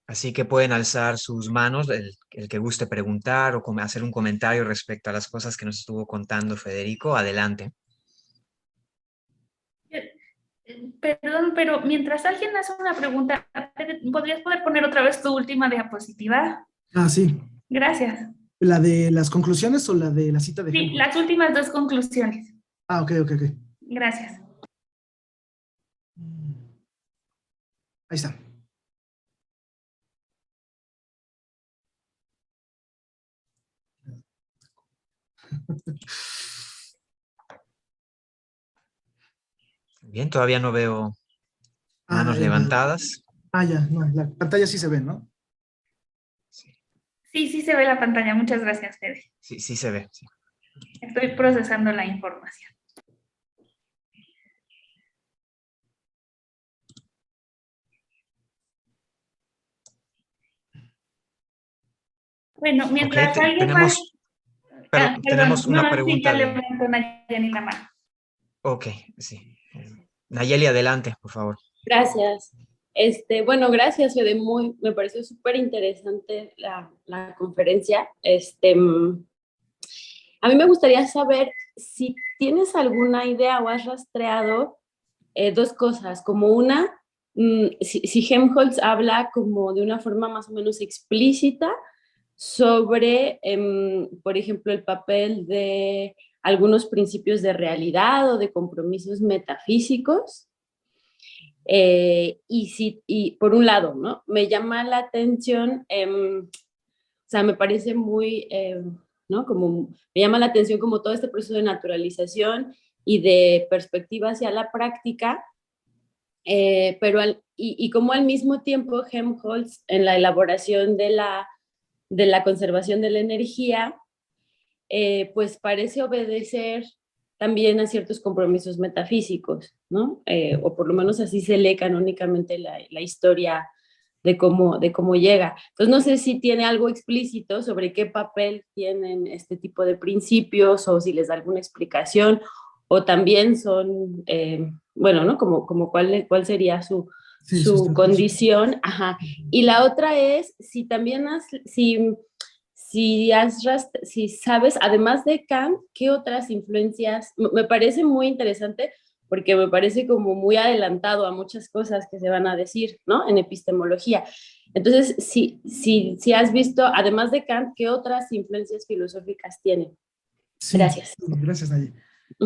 Así que pueden alzar sus manos, el que guste preguntar o hacer un comentario respecto a las cosas que nos estuvo contando Federico. Adelante. Perdón, pero mientras alguien hace una pregunta, ¿podrías poner otra vez tu última diapositiva? Ah, sí. Gracias. ¿La de las conclusiones o la de la cita de Sí, Helmholtz? las últimas dos conclusiones. Ah, ok. Gracias. Ahí está. Bien, todavía no veo Ah, manos levantadas. ya, no, la pantalla sí se ve, ¿no? Sí, Sí se ve la pantalla. Muchas gracias, Fede. sí, sí se ve. Sí. Estoy procesando la información. Bueno, Ok, mientras alguien más... perdón, perdón, tenemos no, una sí, ya pregunta de... levantó Nayani la mano. Ok, sí. Nayeli, adelante, por favor. Gracias. Bueno, gracias, Fede. Me pareció súper interesante la conferencia. A mí me gustaría saber si tienes alguna idea o has rastreado dos cosas, como una, si Helmholtz habla como de una forma más o menos explícita sobre, por ejemplo, el papel de algunos principios de realidad o de compromisos metafísicos. Y por un lado, ¿no? Me llama la atención, o sea, me parece muy, ¿no? Como, me llama la atención como todo este proceso de naturalización y de perspectiva hacia la práctica, y como al mismo tiempo Helmholtz en la elaboración de la conservación de la energía, pues parece obedecer también a ciertos compromisos metafísicos, ¿no? O por lo menos así se lee canónicamente la historia de cómo llega. Entonces no sé si tiene algo explícito sobre qué papel tienen este tipo de principios o si les da alguna explicación o también son, bueno, ¿no? Como cuál sería Sí, su condición. Ajá. Y la otra es si también si sabes, además de Kant, ¿qué otras influencias? Me parece muy interesante porque me parece como muy adelantado a muchas cosas que se van a decir, ¿no? En epistemología. Entonces, si has visto, además de Kant, ¿qué otras influencias filosóficas tiene? Sí, Gracias. gracias, Naye.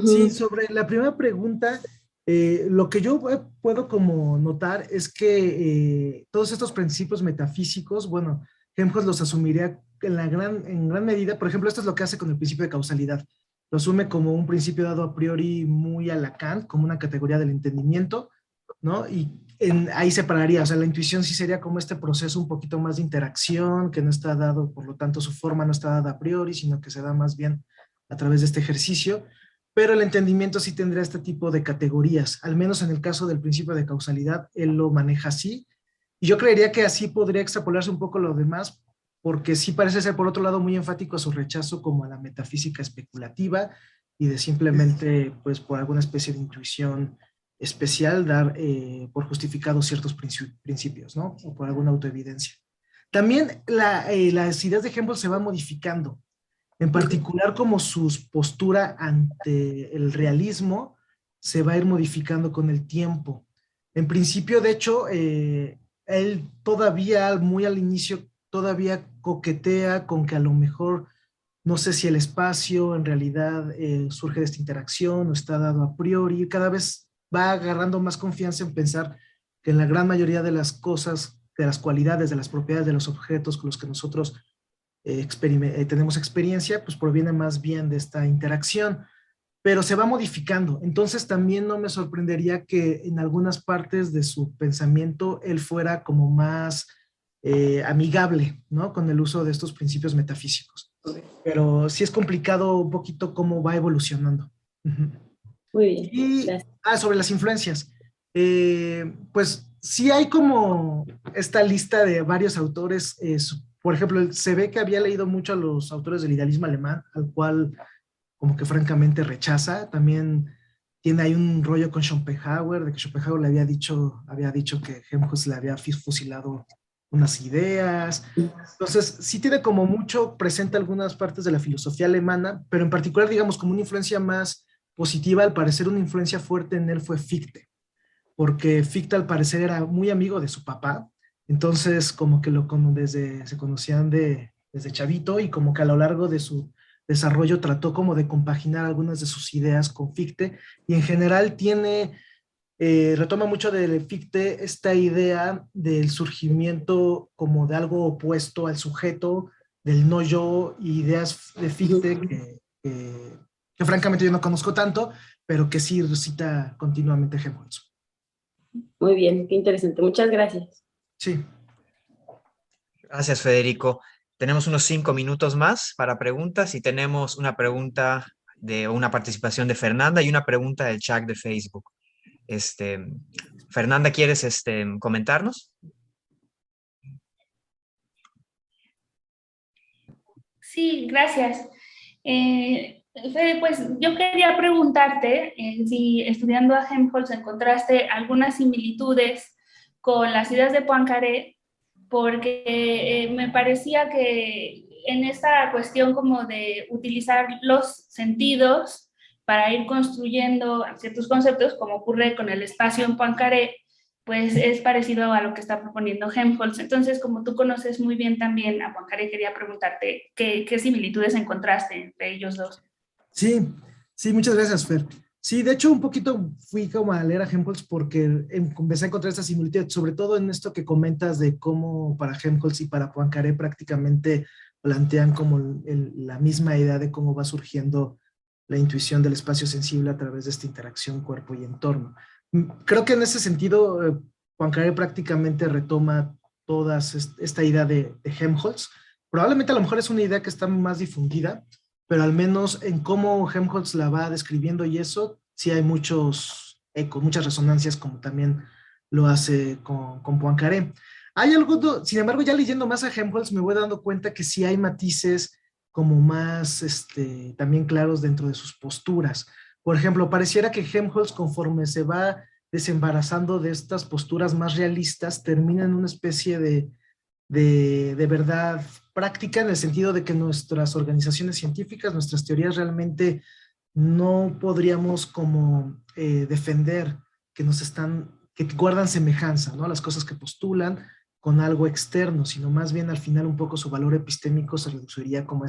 Sí, sobre la primera pregunta, lo que yo puedo como notar es que todos estos principios metafísicos, bueno, Helmholtz los asumiría en gran medida. Por ejemplo, esto es lo que hace con el principio de causalidad. Lo asume como un principio dado a priori muy a la Kant, como una categoría del entendimiento, ¿no? Y ahí separaría, o sea, la intuición sí sería como este proceso un poquito más de interacción, que no está dado, por lo tanto su forma no está dada a priori, sino que se da más bien a través de este ejercicio, pero el entendimiento sí tendrá este tipo de categorías, al menos en el caso del principio de causalidad, él lo maneja así, y yo creería que así podría extrapolarse un poco lo demás, porque sí parece ser por otro lado muy enfático a su rechazo como a la metafísica especulativa y de simplemente, pues por alguna especie de intuición especial, dar por justificados ciertos principios, ¿no? O por alguna autoevidencia. También las ideas de Helmholtz se van modificando, en particular como su postura ante el realismo se va a ir modificando con el tiempo. En principio, de hecho, él todavía muy al inicio todavía coquetea con que a lo mejor no sé si el espacio en realidad surge de esta interacción o está dado a priori. Cada vez va agarrando más confianza en pensar que en la gran mayoría de las cosas, de las cualidades, de las propiedades de los objetos con los que nosotros tenemos experiencia, pues proviene más bien de esta interacción, pero se va modificando. Entonces también no me sorprendería que en algunas partes de su pensamiento él fuera como más amigable, ¿no? Con el uso de estos principios metafísicos. Pero sí es complicado un poquito cómo va evolucionando. Muy bien, Y gracias. sobre las influencias. Pues sí hay como esta lista de varios autores. Por ejemplo, se ve que había leído mucho a los autores del idealismo alemán, al cual como que francamente rechaza. También tiene ahí un rollo con Schopenhauer, de que Schopenhauer le había dicho que Helmholtz le había fusilado unas ideas. Entonces, sí tiene como mucho presente algunas partes de la filosofía alemana, pero en particular, digamos, como una influencia más positiva, al parecer una influencia fuerte en él fue Fichte, porque Fichte al parecer era muy amigo de su papá, entonces como que se conocían desde chavito y como que a lo largo de su desarrollo trató como de compaginar algunas de sus ideas con Fichte y en general retoma mucho de Fichte esta idea del surgimiento como de algo opuesto al sujeto, del no yo, y ideas de Fichte que francamente yo no conozco tanto, pero que sí cita continuamente Helmholtz. Muy bien, qué interesante. Muchas gracias. Sí. Gracias, Federico. Tenemos unos 5 minutos más para preguntas y tenemos una pregunta o una participación de Fernanda y una pregunta del chat de Facebook. Fernanda, ¿quieres comentarnos? Sí, gracias. Fede, pues yo quería preguntarte si estudiando a Helmholtz encontraste algunas similitudes con las ideas de Poincaré, porque me parecía que en esta cuestión como de utilizar los sentidos para ir construyendo ciertos conceptos, como ocurre con el espacio en Poincaré, pues es parecido a lo que está proponiendo Helmholtz. Entonces, como tú conoces muy bien también a Poincaré, quería preguntarte qué similitudes encontraste entre ellos dos. Sí, sí, muchas gracias, Fer. Sí, de hecho, un poquito fui como a leer a Helmholtz porque empecé a encontrar esta similitud, sobre todo en esto que comentas de cómo para Helmholtz y para Poincaré prácticamente plantean como la misma idea de cómo va surgiendo la intuición del espacio sensible a través de esta interacción cuerpo y entorno. Creo que en ese sentido, Poincaré prácticamente retoma toda esta idea de Helmholtz. Probablemente a lo mejor es una idea que está más difundida, pero al menos en cómo Helmholtz la va describiendo y eso, sí hay muchos ecos, muchas resonancias, como también lo hace con Poincaré. Hay algo, sin embargo, ya leyendo más a Helmholtz me voy dando cuenta que sí hay matices como más también claros dentro de sus posturas. Por ejemplo, pareciera que Helmholtz, conforme se va desembarazando de estas posturas más realistas, termina en una especie de verdad práctica, en el sentido de que nuestras organizaciones científicas, nuestras teorías realmente no podríamos como defender que guardan semejanza, ¿no? Las cosas que postulan con algo externo, sino más bien al final un poco su valor epistémico se reduciría como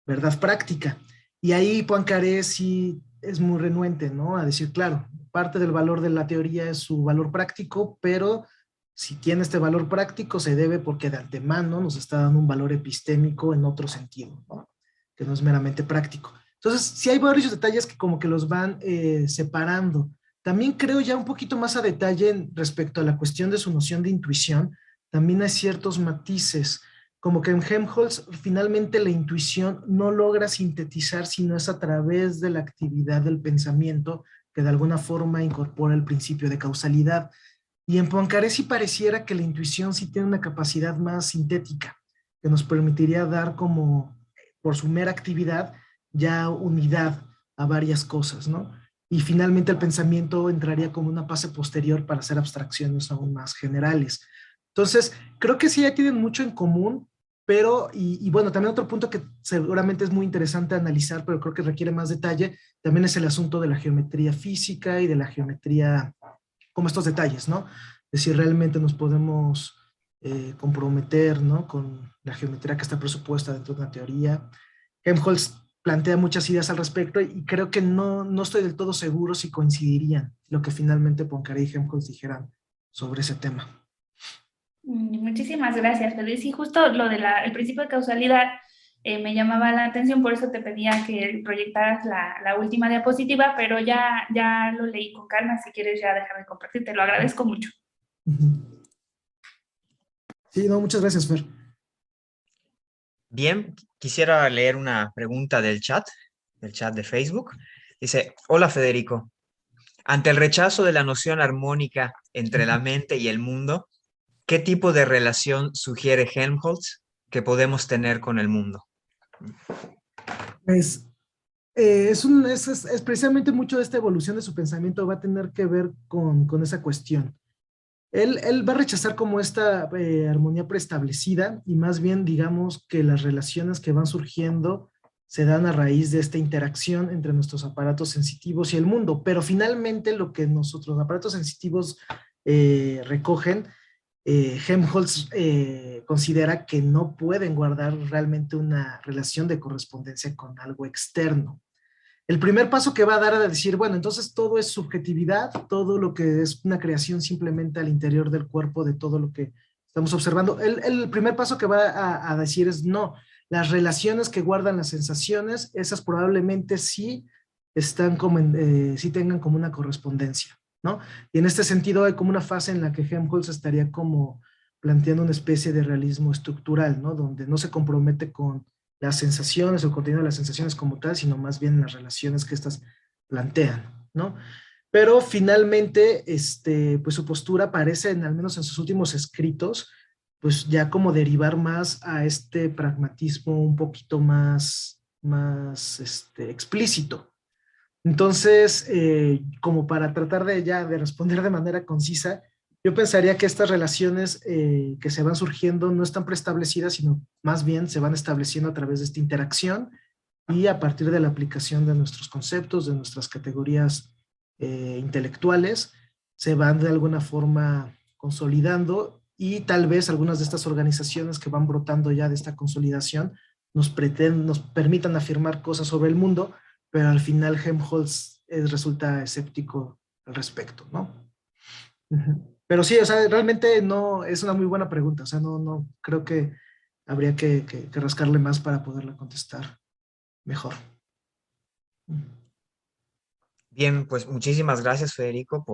verdad práctica. Y ahí Poincaré sí es muy renuente, ¿no? A decir, claro, parte del valor de la teoría es su valor práctico, pero si tiene este valor práctico se debe porque de antemano nos está dando un valor epistémico en otro sentido, ¿no? Que no es meramente práctico. Entonces, sí hay varios detalles que como que los van separando. También creo ya un poquito más a detalle respecto a la cuestión de su noción de intuición, también hay ciertos matices, como que en Helmholtz finalmente la intuición no logra sintetizar, sino es a través de la actividad del pensamiento que de alguna forma incorpora el principio de causalidad. Y en Poincaré sí pareciera que la intuición sí tiene una capacidad más sintética, que nos permitiría dar como, por su mera actividad, ya unidad a varias cosas, ¿no? Y finalmente el pensamiento entraría como una fase posterior para hacer abstracciones aún más generales. Entonces, creo que sí ya tienen mucho en común, pero, y bueno, también otro punto que seguramente es muy interesante analizar, pero creo que requiere más detalle, también es el asunto de la geometría física y de la geometría, como estos detalles, ¿no? De si realmente nos podemos comprometer, ¿no? Con la geometría que está presupuesta dentro de una teoría. Helmholtz plantea muchas ideas al respecto y creo que no estoy del todo seguro si coincidirían lo que finalmente Poincaré y Helmholtz dijeran sobre ese tema. Muchísimas gracias, Feliz. Y justo lo del principio de causalidad me llamaba la atención, por eso te pedía que proyectaras la última diapositiva, pero ya lo leí con calma, si quieres ya déjame compartir, te lo agradezco mucho. Sí, no, muchas gracias, Fer. Bien, quisiera leer una pregunta del chat de Facebook. Dice, hola Federico, ante el rechazo de la noción armónica entre la mente y el mundo, ¿qué tipo de relación sugiere Helmholtz que podemos tener con el mundo? Pues es precisamente mucho de esta evolución de su pensamiento va a tener que ver con esa cuestión. Él va a rechazar como esta armonía preestablecida y más bien digamos que las relaciones que van surgiendo se dan a raíz de esta interacción entre nuestros aparatos sensitivos y el mundo, pero finalmente lo que nuestros aparatos sensitivos recogen, Helmholtz considera que no pueden guardar realmente una relación de correspondencia con algo externo. El primer paso que va a dar a decir, bueno, entonces todo es subjetividad, todo lo que es una creación simplemente al interior del cuerpo de todo lo que estamos observando. El primer paso que va a decir es no, las relaciones que guardan las sensaciones, esas probablemente sí están como sí tengan como una correspondencia, ¿no? Y en este sentido hay como una fase en la que Helmholtz estaría como planteando una especie de realismo estructural, ¿no? Donde no se compromete con las sensaciones o el contenido de las sensaciones como tal, sino más bien las relaciones que éstas plantean, ¿no? Pero finalmente, pues su postura parece, al menos en sus últimos escritos, pues ya como derivar más a este pragmatismo un poquito más explícito. Entonces, como para tratar de responder de manera concisa, yo pensaría que estas relaciones que se van surgiendo no están preestablecidas, sino más bien se van estableciendo a través de esta interacción y a partir de la aplicación de nuestros conceptos, de nuestras categorías intelectuales, se van de alguna forma consolidando y tal vez algunas de estas organizaciones que van brotando ya de esta consolidación nos permitan afirmar cosas sobre el mundo, pero al final Helmholtz resulta escéptico al respecto, ¿no? Pero sí, o sea, realmente no, es una muy buena pregunta, o sea, no creo que habría que rascarle más para poderla contestar mejor. Bien, pues muchísimas gracias, Federico,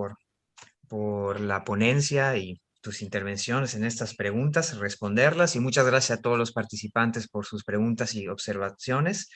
por la ponencia y tus intervenciones en estas preguntas, responderlas, y muchas gracias a todos los participantes por sus preguntas y observaciones.